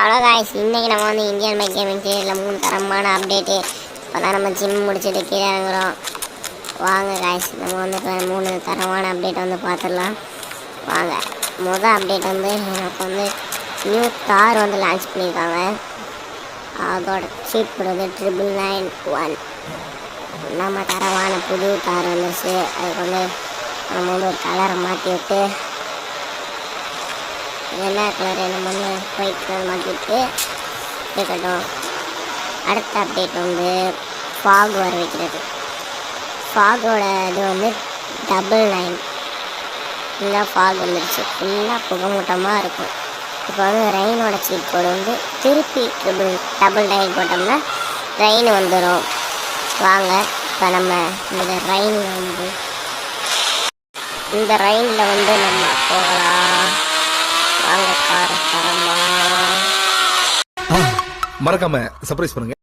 Hello guys, இன்றைக்கி நம்ம வந்து இந்தியன் பைக் கேமிங் சீரியலில் 3 தரமான அப்டேட்டு. இப்போ தான் நம்ம ஜிம் முடிச்சுட்டு கீழே இறங்குறோம். வாங்க காய்ஸ், நம்ம வந்து இப்போ 3 தரமான அப்டேட் வந்து பார்த்துடலாம். வாங்க. மொதல் அப்டேட் வந்து எனக்கு வந்து நியூ கார் வந்து லான்ச் பண்ணியிருக்காங்க. அதோட சீட் வந்து 991. நம்ம தரமான புது கார் வந்துச்சு. அதுக்கு வந்து நம்ம வந்து ஒரு கலரை மாற்றி விட்டு என்ன கலர் நம்ம வந்து ஒயிட் கலர் மாற்றிட்டு இருக்கட்டும். அடுத்த அப்டேட் வந்து ஃபாக் வர வைக்கிறது. ஃபாகோட இது வந்து 999. ஃபுல்லாக ஃபாக் வந்துடுச்சு. ஃபுல்லாக புகமூட்டமாக இருக்கும். இப்போ வந்து ரெயினோட சீட் கோடு வந்து திருப்பி 999 போட்டோம்னா ரெயின் வந்துடும். வாங்க, இப்போ நம்ம இந்த ரெயினில் வந்து நம்ம போகலாம். வாங்க, கார தரமா மறக்காம சர்ப்ரைஸ் பண்ணுங்க.